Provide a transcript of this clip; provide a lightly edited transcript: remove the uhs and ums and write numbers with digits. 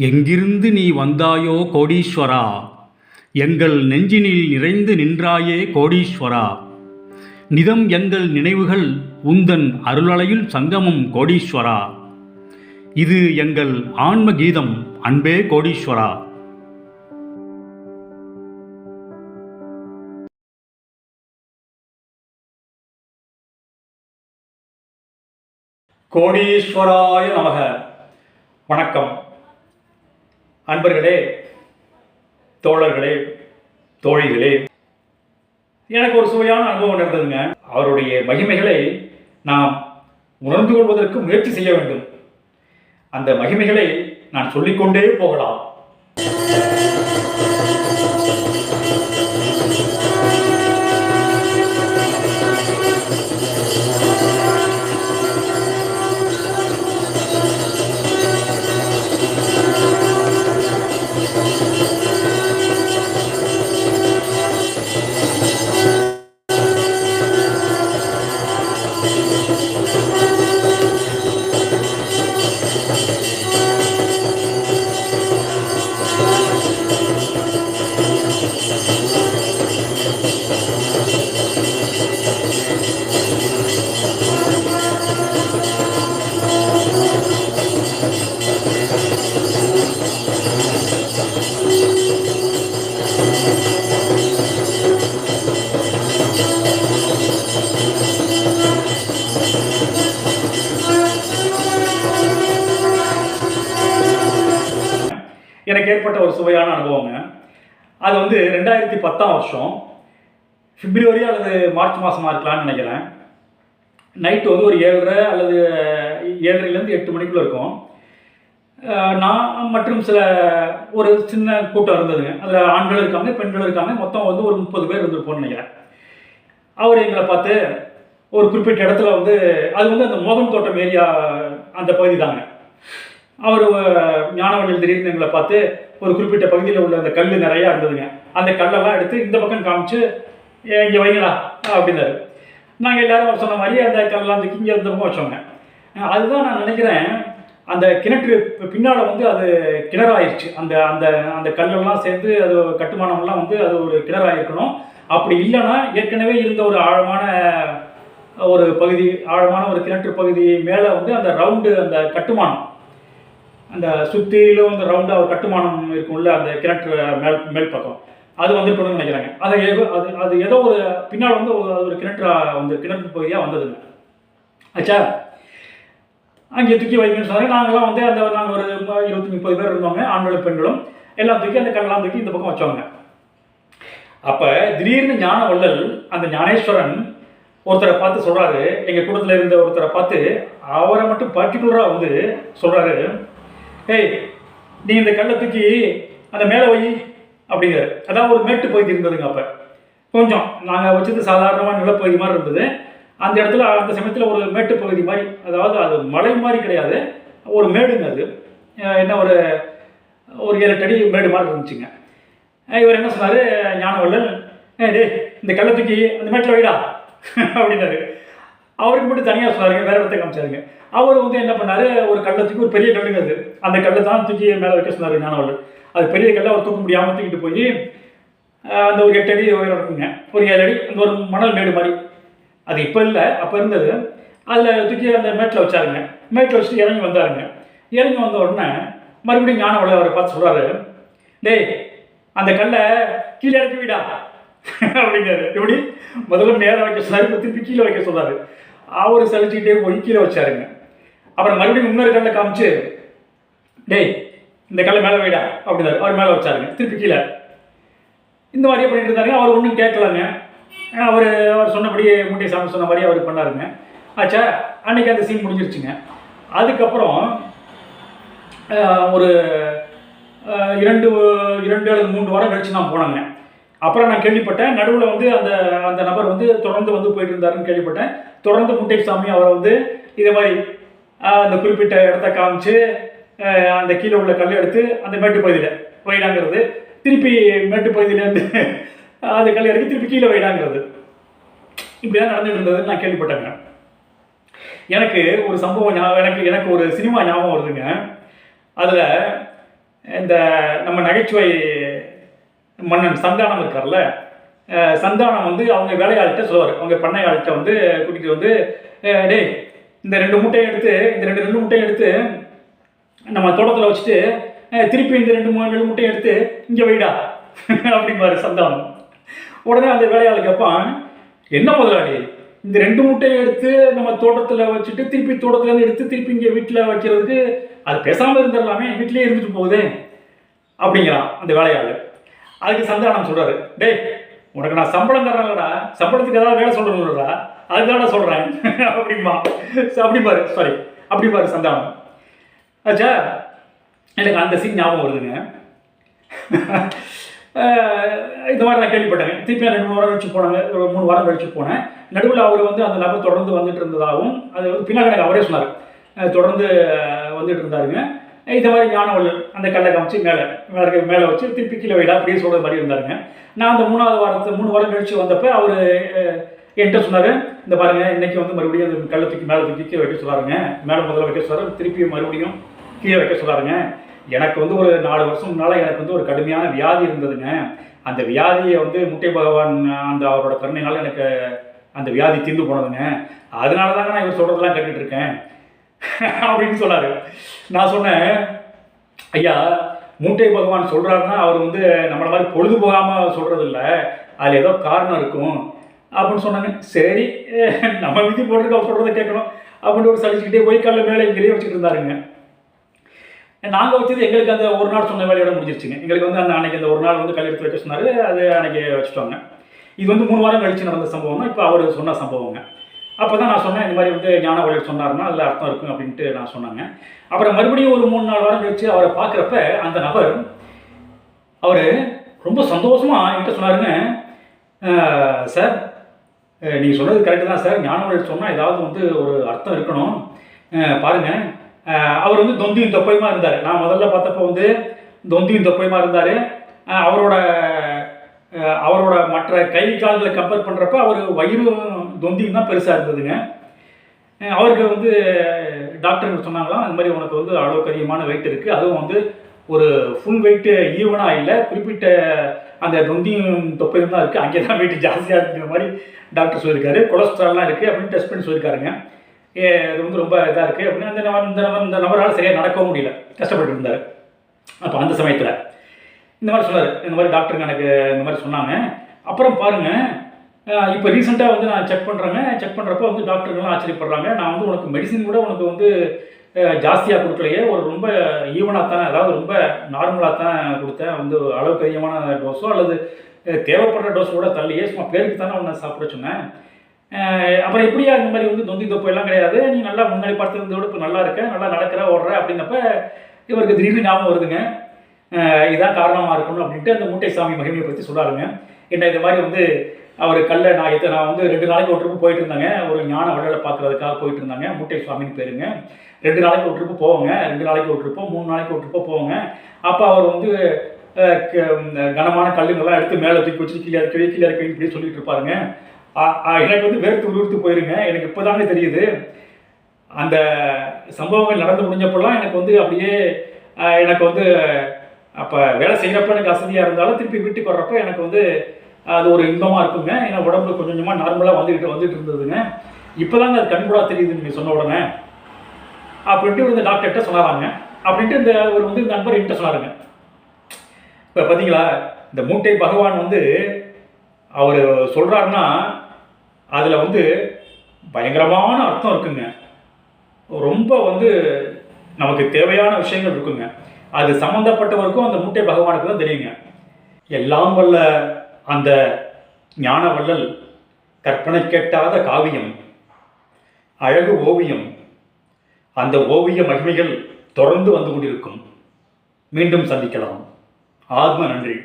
எங்கிருந்து நீ வந்தாயோ கோடீஸ்வரா, எங்கள் நெஞ்சினில் நிறைந்து நின்றாயே கோடீஸ்வரா. நிதம் எங்கள் நினைவுகள் உந்தன் அருளலையில் சங்கமம் கோடீஸ்வரா. இது எங்கள் ஆன்ம கீதம் அன்பே கோடீஸ்வரா. கோடீஸ்வராய நமக. வணக்கம் அன்பர்களே, தோழர்களே, தோழிகளே. எனக்கு ஒரு சுவையான அனுபவம் நடந்ததுங்க. அவருடைய மகிமைகளை நாம் உணர்ந்து கொள்வதற்கு முயற்சி செய்ய வேண்டும். அந்த மகிமைகளை நான் சொல்லிக்கொண்டே போகலாம். எனக்கு ஏற்பட்ட ஒரு சுவையான அனுபவங்க. அது 2010 பிப்ரவரி அல்லது மார்ச் மாதமாக இருக்கலாம்னு நினைக்கிறேன். நைட்டு ஒரு 7:30 அல்லது 7:30லேருந்து 8 மணிக்குள்ளே இருக்கும். நான் மற்றும் ஒரு சின்ன கூட்டம் இருந்ததுங்க. அதில் ஆண்கள் இருக்காங்க, பெண்கள் இருக்காங்க. மொத்தம் ஒரு 30 பேர் இருந்திருப்போம்னு நினைக்கிறேன். அவர் எங்களை பார்த்து ஒரு குறிப்பிட்ட இடத்துல அது அந்த மோகன் தோட்டம் ஏரியா, அந்த பகுதி தாங்க. அவர் ஞானவழியில் திடீர்னு எங்களை பார்த்து ஒரு குறிப்பிட்ட பகுதியில் உள்ள அந்த கல் நிறையா இருந்ததுங்க. அந்த கல்லெல்லாம் எடுத்து இந்த பக்கம் காமிச்சு இங்கே வைங்களா அப்படின்னாரு. நாங்கள் எல்லோரும் அவர் சொன்ன மாதிரி அந்த கல்லெல்லாம் தூக்கி இங்கே இந்த பக்கம் வச்சோங்க. அதுதான் நான் நினைக்கிறேன், அந்த கிணற்று பின்னால் அது கிணறாயிருச்சு. அந்த அந்த அந்த கல்லெல்லாம் சேர்ந்து அது கட்டுமானம்லாம் அது ஒரு கிணறாயிருக்கணும். அப்படி இல்லைன்னா ஏற்கனவே இருந்த ஒரு ஆழமான ஒரு பகுதி, ஆழமான ஒரு கிணற்று பகுதி மேலே அந்த ரவுண்டு அந்த கட்டுமானம், அந்த சுற்றிலும் அந்த ரவுண்டாக ஒரு கட்டுமானம் இருக்கும்ல, அந்த கிணற்று மேல் பக்கம் அது வந்துருக்கணும்னு நினைக்கிறாங்க. அது ஏதோ ஒரு பின்னால் அது ஒரு கிணற்று பகுதியாக வந்ததுங்க. ஆச்சா, அங்கே தூக்கி வைக்கணும்னு சொன்னாங்க. நாங்கள்லாம் நாங்கள் ஒரு 20-30 பேர் இருந்தோங்க, ஆண்களும் பெண்களும். எல்லாம் தூக்கி அந்த கல்லெல்லாம் தூக்கி இந்த பக்கம் வச்சோங்க. அப்போ திடீர்னு ஞானவள்ளல், அந்த ஞானேஸ்வரன் ஒருத்தரை பார்த்து சொல்கிறாரு, எங்கள் கூட்டத்தில் இருந்த ஒருத்தரை பார்த்து அவரை மட்டும் பர்டிகுலராக சொல்கிறாரு, ஏய் நீ இந்த கல்லை தூக்கி அந்த மேலே வை அப்படிங்கிறாரு. அதாவது ஒரு மேட்டு பகுதி இருந்ததுங்க. அப்போ கொஞ்சம் நாங்கள் வச்சது சாதாரணமான நிலப்பகுதி மாதிரி இருந்தது. அந்த இடத்துல அந்த சமயத்தில் ஒரு மேட்டு பகுதி மாதிரி, அதாவது அது மலை மாதிரி கிடையாது, ஒரு மேடுங்க. அது என்ன ஒரு 7-8 அடி மேடு மாதிரி இருந்துச்சுங்க. இவர் என்ன சொன்னார், ஞானவள்ளல், டே இந்த கல்லை தூக்கி அந்த மேட்டில் வைடா அப்படின்னாரு. அவருக்கு மட்டும் தனியாக சொன்னாருங்க, வேறு இடத்த காமிச்சாருங்க. அவர் என்ன பண்ணார், ஒரு கல்லை தூக்கி, ஒரு பெரிய கல்லுங்க அது, அந்த கல்லை தான் தூக்கி மேலே வைக்க சொன்னார் ஞானவள்ளல். அது பெரிய கல்லை அவர் தூக்க முடியாமல் தூக்கிட்டு போய் அந்த ஒரு 8 அடி உயரம் இருக்குங்க, ஒரு 7 அடி, அந்த ஒரு மணல் மேடு மாதிரி. அது இப்போ இல்லை, அப்போ இருந்தது. அதில் தூக்கி அந்த மேட்டில் வச்சாருங்க. மேட்டில் வச்சுட்டு இறங்கி வந்தாருங்க. இறங்கி வந்த உடனே மறுபடியும் ஞானவள்ளல் அவரை பார்த்து சொல்கிறாரு, டேய் அந்த கல்லை கீழே இறக்கி விடா அப்படிங்கிறாரு. எப்படி முதல்ல மேலே வைக்க சொன்னார், இப்போ திருப்பி கீழே வைக்க சொன்னார். அவர் சலிச்சுக்கிட்டே போய் கீழே வச்சாருங்க. அப்புறம் மறுபடியும் இன்னொரு கல்லை காமிச்சு, டேய் இந்த கல்லை மேலே வைடா அப்படின்னாரு. அவர் மேலே வச்சாருங்க, திருப்பி கீழே. இந்த மாதிரியே பண்ணிட்டு இருந்தாருங்க. அவர் ஒன்றும் கேட்கலங்க. அவர் சொன்னபடி முட்டை சாமி சொன்ன மாதிரி அவர் பண்ணாருங்க. ஆச்சா, அன்றைக்கி அந்த சீன் முடிஞ்சிருச்சுங்க. அதுக்கப்புறம் ஒரு 2 அல்லது 3 வாரம் கழிச்சு நான் போனேங்க. அப்புறம் நான் கேள்விப்பட்டேன், நடுவில் அந்த அந்த நபர் தொடர்ந்து போயிட்டு இருந்தாருன்னு கேள்விப்பட்டேன். தொடர்ந்து முட்டை சாமி அவரை இதே மாதிரி அந்த குறிப்பிட்ட இடத்த காமிச்சு அந்த கீழே உள்ள கல்லை எடுத்து அந்த மேட்டு பகுதியில் வைடாங்கிறது, திருப்பி மேட்டு பகுதியிலேருந்து அந்த கல்லை எடுத்து திருப்பி கீழே வைடாங்கிறது, இப்படிதான் நடந்துட்டு இருந்ததுன்னு நான் கேள்விப்பட்டேங்க. எனக்கு ஒரு சம்பவம் எனக்கு ஒரு சினிமா ஞாபகம் வருதுங்க. அதில் இந்த நம்ம நகைச்சுவை மன்னன் சந்தானம் இருக்கார்ல, சந்தானம் வந்து அவங்க வேலையாள்கிட்ட சொல்லுவார், அவங்க பண்ணையாள்கிட்ட வந்து கூட்டிகிட்டு வந்து, டேய் இந்த 2 மூட்டையை எடுத்து இந்த 2 மூட்டையை எடுத்து நம்ம தோட்டத்தில் வச்சுட்டு திருப்பி இந்த 2 மூட்டையை எடுத்து இங்கே வைடா அப்படிம்பாரு சந்தானம். உடனே அந்த வேலையாள் கேட்பான், என்ன முதலாளி இந்த 2 மூட்டையை எடுத்து நம்ம தோட்டத்தில் வச்சுட்டு திருப்பி தோட்டத்துலேருந்து எடுத்து திருப்பி இங்கே வீட்டில் வைக்கிறதுக்கு அது பேசாமல் இருந்துடலாமே, வீட்டிலே இருந்துட்டு போகுது அப்படிங்கிறான் அந்த வேலையாள். அதுக்கு சந்தானம் சொல்கிறாரு, டேய் உனக்கு நான் சம்பளம் தர்றேன்லடா, சம்பளத்துக்கு ஏதாவது வேலை சொல்லணும்லடா, அதுதான் நான் சொல்கிறேன் அப்படிம்பாரு சந்தானம். ஆச்சா, எனக்கு அந்த சீன் ஞாபகம் வருதுங்க. இந்த மாதிரி நான் கேள்விப்பட்டேங்க. திருப்பி 2 வாரம் கழிச்சு போனாங்க, ஒரு 3 வாரம் கழிச்சு போனேன். நடுவில் அவர் வந்து அந்த நபர் தொடர்ந்து வந்துட்டு இருந்ததாகவும், அது வந்து பின்னாடி எனக்கு அவரே சொன்னார், தொடர்ந்து வந்துட்டு இருந்தாருங்க. இந்த மாதிரி ஞானவள்ளல் அந்த கல்லை காமிச்சு மேலே வச்சு திருப்பி கீழே வைடா அப்படியே சொல்கிற மாதிரி இருந்தாருங்க. நான் அந்த 3 வாரம் கழிச்சு வந்தப்போ அவர் என்கிட்ட சொன்னார், இந்த பாருங்கள் இன்றைக்கி வந்து மறுபடியும் அந்த கல்லை தூக்கி மேலே தூக்கி கீழே வைக்க சொல்லாருங்க, மேலே முதல்ல வைக்க சொல்லாரு, திருப்பி மறுபடியும் கீழே வைக்க சொல்லாருங்க. எனக்கு வந்து ஒரு 4 வருஷம் முன்னால் எனக்கு வந்து ஒரு கடுமையான வியாதி இருந்ததுங்க. அந்த வியாதியை வந்து முட்டை பகவான் அந்த அவரோட கருணையினால எனக்கு அந்த வியாதி தீர்ந்து போனதுங்க. அதனால தாங்க நான் இவர் சொல்கிறதெல்லாம் கேட்டுட்டு இருக்கேன் அப்படின்னு சொன்னார். நான் சொன்னேன், ஐயா மூட்டை பகவான் சொல்கிறாருன்னா அவர் வந்து நம்மளை மாதிரி பொழுது போகாமல் சொல்கிறது இல்லை, அதில் ஏதோ காரணம் இருக்கும் அப்படின்னு சொன்னாங்க. சரி நம்ம விதி போடுறதுக்கு அவர் சொல்கிறத கேட்கணும் அப்படின்னு ஒரு சளிச்சுக்கிட்டே போய் கல்ல மேலே இங்கேயே வச்சுட்டு இருந்தாருங்க. நாங்கள் வச்சது எங்களுக்கு அந்த ஒரு நாள் சொன்ன வேலையோட முடிஞ்சிருச்சுங்க. எங்களுக்கு வந்து அந்த அன்னைக்கு அந்த ஒரு நாள் வந்து கல் எடுத்து வைக்க சொன்னார், அது அன்னைக்கு வச்சுட்டோங்க. இது வந்து 3 வாரம் கழிச்சு நடந்த சம்பவம் தான் இப்போ அவர் சொன்ன சம்பவங்க. அப்போ தான் நான் சொன்னேன், இந்த மாதிரி வந்து ஞானவள்ளல் சொன்னார்னா அதில் அர்த்தம் இருக்கும் அப்படின்ட்டு நான் சொன்னாங்க. அப்புறம் மறுபடியும் ஒரு 3-4 வாரம் கழிச்சு அவரை பார்க்குறப்ப அந்த நபர் அவர் ரொம்ப சந்தோஷமாக என்கிட்ட சொன்னாருங்க, சார் நீங்கள் சொன்னது கரெக்டு தான் சார், ஞானவள்ளல் சொன்னால் ஏதாவது வந்து ஒரு அர்த்தம் இருக்கணும் பாருங்கள். அவர் வந்து தொந்தியும் தொப்பையுமா இருந்தார். நான் முதல்ல பார்த்தப்போ வந்து தொந்தியும் தொப்பையுமா இருந்தார். அவரோட மற்ற கை கால்களை கம்பேர் பண்ணுறப்ப அவர் வயிறும் தொந்தியும் தான் பெருசாக இருந்ததுங்க. அவருக்கு வந்து டாக்டர் சொன்னாங்களாம், இந்த மாதிரி உனக்கு வந்து அளவுக்கு அதிகமான வெயிட் இருக்குது, அதுவும் வந்து ஒரு ஃபுல் வெயிட்டு ஈவனாக இல்லை, குறிப்பிட்ட அந்த தொந்தியும் தொப்பையும் தான் இருக்குது, அங்கே தான் வெயிட் ஜாஸ்தியாக இருக்குங்கிற மாதிரி டாக்டர் சொல்லியிருக்காரு. கொலஸ்ட்ரால்லாம் இருக்குது அப்படின்னு டெஸ்ட் பண்ணி சொல்லியிருக்காருங்க. இது வந்து ரொம்ப இதாக இருக்குது அப்படின்னு இந்த நபரால் சரியாக நடக்கவும் முடியல, கஷ்டப்பட்டு இருந்தார். அப்போ அந்த சமயத்தில் இந்த மாதிரி சொன்னார், இந்த மாதிரி டாக்டருங்க எனக்கு இந்த மாதிரி சொன்னாங்க. அப்புறம் பாருங்கள், இப்போ ரீசெண்டாக வந்து நான் செக் பண்ணுறப்போ வந்து டாக்டருங்கெல்லாம் ஆச்சரியப்படுறாங்க, நான் வந்து உனக்கு மெடிசின் கூட உனக்கு வந்து ஜாஸ்தியாக கொடுக்கலையே, ஒரு ரொம்ப ஈவனாக தானே, அதாவது ரொம்ப நார்மலாக தான் கொடுத்தேன், வந்து அளவுக்கு அதிகமான டோஸோ அல்லது தேவைப்படுற டோஸ் கூட தள்ளியே, சும்மா பேருக்கு தானே உன்னை சாப்பிட சொன்னேன். அப்புறம் எப்படியா இந்த மாதிரி வந்து தொந்தி தொப்பை எல்லாம் கிடையாது, நீ நல்லா முன்னாடி பார்த்ததோட இப்போ நல்லா இருக்க, நல்லா நடக்கிற ஓடுற அப்படின்னப்ப இவருக்கு திடீர்னு ஞாபகம் வருதுங்க, இதான் காரணமாக இருக்கணும் அப்படின்ட்டு அந்த மூட்டை சாமி மகிமையை பற்றி சொல்லாருங்க. என்ன இது மாதிரி வந்து அவர் கல்லை நான் வந்து 2 நாளைக்கு ஒரு ட்ரிப்பு போயிட்டு இருந்தாங்க, ஒரு ஞான வள்ளலை பார்க்குறதுக்காக போயிட்டு இருந்தாங்க. மூட்டை சுவாமின்னு பேருங்க. 2 நாளைக்கு ஒரு ட்ரிப்பு போவோங்க, 2 நாளைக்கு ஒரு ட்ரிப்போ 3 நாளைக்கு ஒரு ட்ரிப்போ போவோங்க. அப்போ அவர் வந்து கனமான கல்லுங்கள்லாம் எடுத்து மேலே தூக்கி வச்சு கீழே இறக்கி இப்படி சொல்லிட்டு இருப்பாருங்க. எனக்கு வந்து வேர்த்து உருத்து போயிருங்க. எனக்கு இப்போ தானே தெரியுது, அந்த சம்பவங்கள் நடந்து முடிஞ்சப்பெல்லாம் எனக்கு வந்து அப்படியே எனக்கு வந்து அப்போ வேலை செய்கிறப்ப எனக்கு அசதியாக இருந்தாலும் திருப்பி வீட்டுக்கு வர்றப்ப எனக்கு வந்து அது ஒரு இன்பமாக இருக்குங்க. ஏன்னா உடம்புல கொஞ்சம் கொஞ்சமாக நார்மலாக வந்துட்டு இருந்ததுங்க. இப்போ தாங்க அது கண்கூடா தெரியுது நீங்கள் சொன்ன உடனே அப்படின்ட்டு இந்த டாக்டர்கிட்ட சொன்னாராங்க. அப்படின்ட்டு இந்த ஒரு வந்து நண்பர் என்கிட்ட சொன்னாருங்க. இப்போ பார்த்தீங்களா, இந்த மூட்டை பகவான் வந்து அவர் சொல்கிறாருன்னா அதில் வந்து பயங்கரமான அர்த்தம் இருக்குங்க. ரொம்ப வந்து நமக்கு தேவையான விஷயங்கள் இருக்குங்க. அது சம்மந்தப்பட்டவருக்கும் அந்த மூட்டை பகவானுக்கு தான் தெரியுங்க. எல்லாம் வல்ல அந்த ஞான வள்ளல் கற்பனை கேட்டாத காவியம், அழகு ஓவியம். அந்த ஓவிய மகிமைகள் தொடர்ந்து வந்து கொண்டிருக்கும். மீண்டும் சந்திக்கலாம். ஆத்ம நன்றி.